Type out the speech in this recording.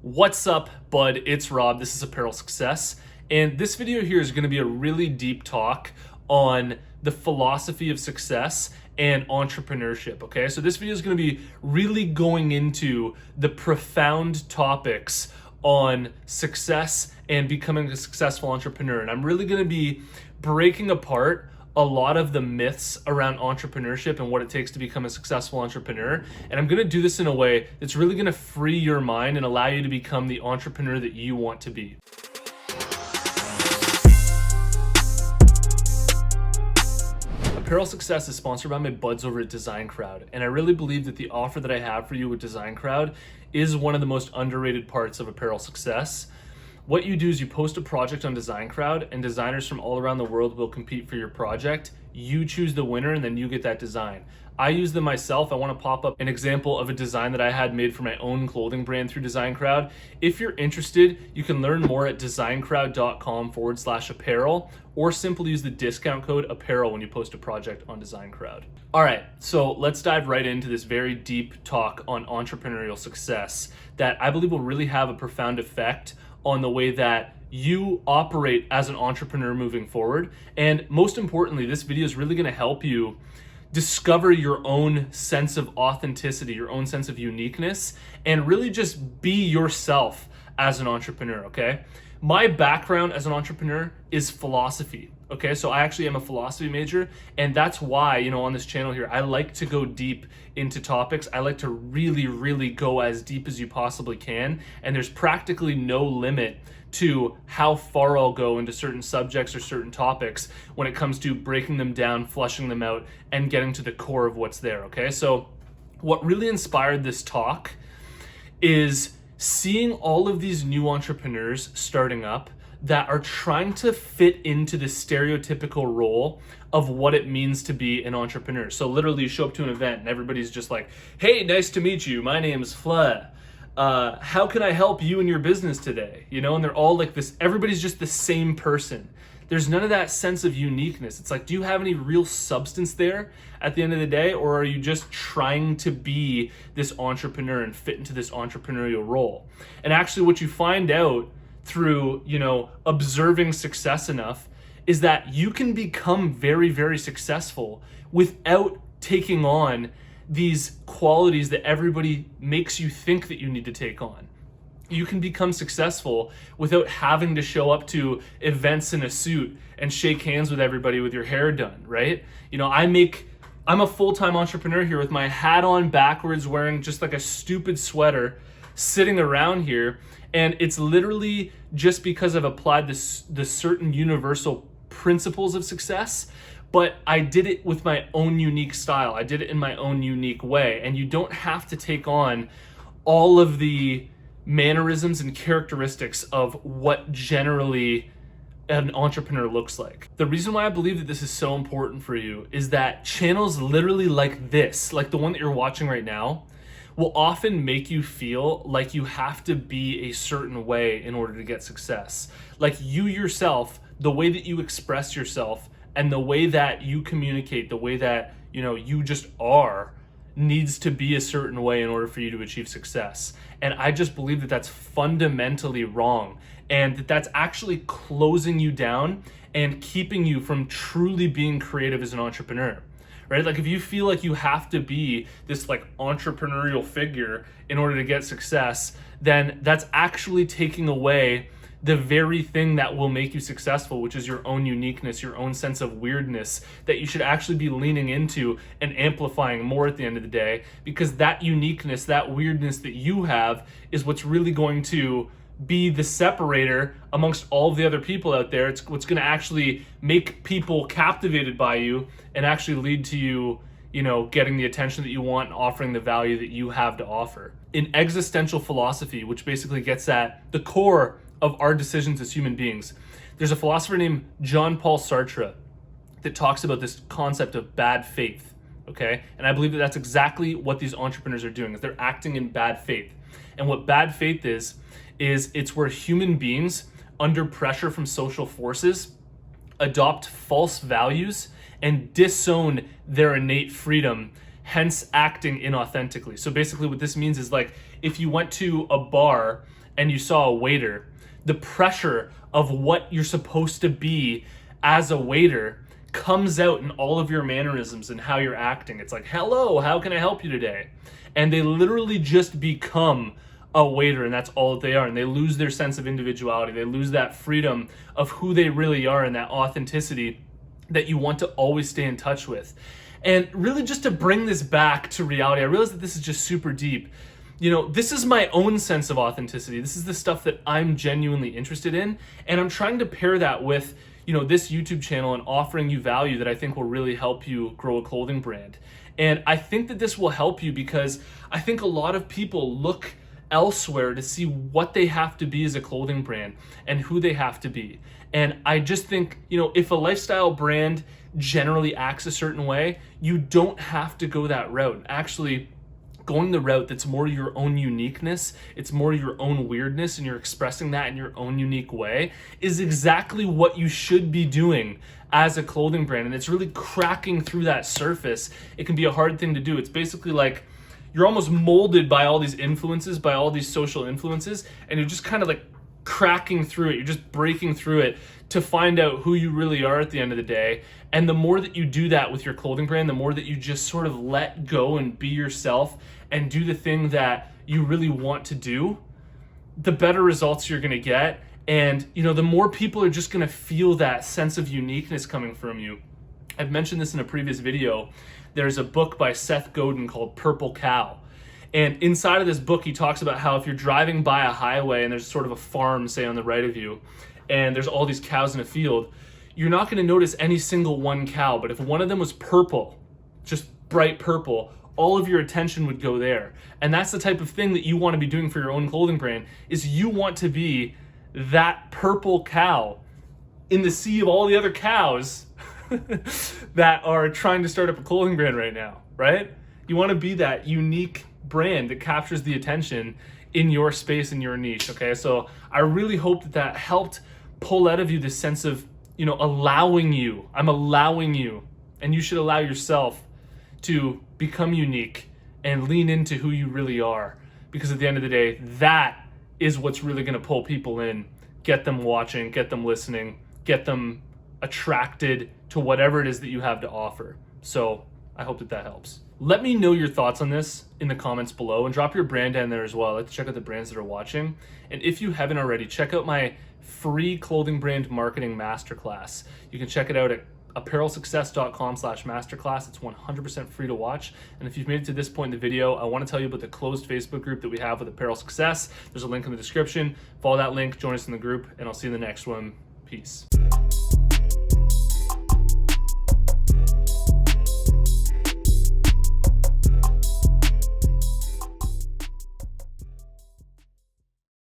What's up, bud? It's Rob. This is Apparel Success. And this video here is going to be a really deep talk on the philosophy of success and entrepreneurship, okay? So this video is going to be really going into the profound topics on success and becoming a successful entrepreneur. And I'm really going to be breaking apart a lot of the myths around entrepreneurship and what it takes to become a successful entrepreneur. And I'm going to do this in a way that's really going to free your mind and allow you to become the entrepreneur that you want to be. Apparel Success is sponsored by my buds over at Design Crowd, and I really believe that the offer that I have for you with Design Crowd is one of the most underrated parts of Apparel Success. What you do is you post a project on Design Crowd, and designers from all around the world will compete for your project. You choose the winner, and then you get that design. I use them myself. I want to pop up an example of a design that I had made for my own clothing brand through Design Crowd. If you're interested, you can learn more at designcrowd.com/apparel, or simply use the discount code apparel when you post a project on Design Crowd. All right, so let's dive right into this very deep talk on entrepreneurial success that I believe will really have a profound effect on the way that you operate as an entrepreneur moving forward. And most importantly, this video is really going to help you discover your own sense of authenticity, your own sense of uniqueness, and really just be yourself as an entrepreneur, okay? My background as an entrepreneur is philosophy, okay? So I actually am a philosophy major, and that's why, on this channel here, I like to go deep into topics. I like to really go as deep as you possibly can, and there's practically no limit to how far I'll go into certain subjects or certain topics when it comes to breaking them down, flushing them out, and getting to the core of what's there, okay? So what really inspired this talk is seeing all of these new entrepreneurs starting up that are trying to fit into the stereotypical role of what it means to be an entrepreneur. So literally you show up to an event and everybody's just like, hey, nice to meet you. My name's Fla. How can I help you in your business today? And they're all like this, everybody's just the same person. There's none of that sense of uniqueness. It's like, do you have any real substance there at the end of the day? Or are you just trying to be this entrepreneur and fit into this entrepreneurial role? And actually what you find out through, observing success enough is that you can become very successful without taking on these qualities that everybody makes you think that you need to take on. You can become successful without having to show up to events in a suit and shake hands with everybody with your hair done, right? I'm a full-time entrepreneur here with my hat on backwards, wearing just like a stupid sweater, sitting around here, and it's literally just because I've applied the certain universal principles of success, but I did it with my own unique style. I did it in my own unique way, and you don't have to take on all of the mannerisms and characteristics of what generally an entrepreneur looks like. The reason why I believe that this is so important for you is that channels literally like this, like the one that you're watching right now, will often make you feel like you have to be a certain way in order to get success. Like you yourself, the way that you express yourself and the way that you communicate, the way that, you just are, needs to be a certain way in order for you to achieve success. And I just believe that that's fundamentally wrong, and that that's actually closing you down and keeping you from truly being creative as an entrepreneur. Right? Like if you feel like you have to be this like entrepreneurial figure in order to get success, then that's actually taking away the very thing that will make you successful, which is your own uniqueness, your own sense of weirdness that you should actually be leaning into and amplifying more at the end of the day, because that uniqueness, that weirdness that you have is what's really going to be the separator amongst all of the other people out there. It's what's going to actually make people captivated by you and actually lead to you, getting the attention that you want and offering the value that you have to offer. In existential philosophy, which basically gets at the core of our decisions as human beings, there's a philosopher named Jean-Paul Sartre that talks about this concept of bad faith, okay? And I believe that that's exactly what these entrepreneurs are doing, is they're acting in bad faith. And what bad faith is it's where human beings, under pressure from social forces, adopt false values and disown their innate freedom, hence acting inauthentically. So basically what this means is, like, if you went to a bar and you saw a waiter, the pressure of what you're supposed to be as a waiter comes out in all of your mannerisms and how you're acting. It's like, hello, how can I help you today? And they literally just become a waiter, and that's all that they are. And they lose their sense of individuality. They lose that freedom of who they really are and that authenticity that you want to always stay in touch with. And really, just to bring this back to reality, I realize that this is just super deep. This is my own sense of authenticity. This is the stuff that I'm genuinely interested in. And I'm trying to pair that with, this YouTube channel and offering you value that I think will really help you grow a clothing brand. And I think that this will help you because I think a lot of people look elsewhere to see what they have to be as a clothing brand and who they have to be. And I just think, if a lifestyle brand generally acts a certain way, you don't have to go that route. Actually, going the route that's more your own uniqueness, it's more your own weirdness, and you're expressing that in your own unique way, is exactly what you should be doing as a clothing brand. And it's really cracking through that surface. It can be a hard thing to do. It's basically like you're almost molded by all these influences, by all these social influences, and you're just kind of like cracking through it. You're just breaking through it to find out who you really are at the end of the day. And the more that you do that with your clothing brand, the more that you just sort of let go and be yourself and do the thing that you really want to do, the better results you're going to get. And, the more people are just going to feel that sense of uniqueness coming from you. I've mentioned this in a previous video. There's a book by Seth Godin called Purple Cow. And inside of this book, he talks about how if you're driving by a highway and there's sort of a farm, say, on the right of you, and there's all these cows in a field, you're not going to notice any single one cow. But if one of them was purple, just bright purple, all of your attention would go there. And that's the type of thing that you want to be doing for your own clothing brand, is you want to be that purple cow in the sea of all the other cows that are trying to start up a clothing brand right now, right? You want to be that unique brand that captures the attention in your space, in your niche, okay? So I really hope that helped pull out of you this sense of, allowing you. I'm allowing you, and you should allow yourself to become unique and lean into who you really are. Because at the end of the day, that is what's really going to pull people in, get them watching, get them listening, get them attracted to whatever it is that you have to offer. So I hope that helps. Let me know your thoughts on this in the comments below, and drop your brand down there as well. I'd like to check out the brands that are watching. And if you haven't already, check out my free clothing brand marketing masterclass. You can check it out at apparelsuccess.com/masterclass. It's 100% free to watch. And if you've made it to this point in the video, I want to tell you about the closed Facebook group that we have with Apparel Success. There's a link in the description. Follow that link, join us in the group, and I'll see you in the next one. Peace.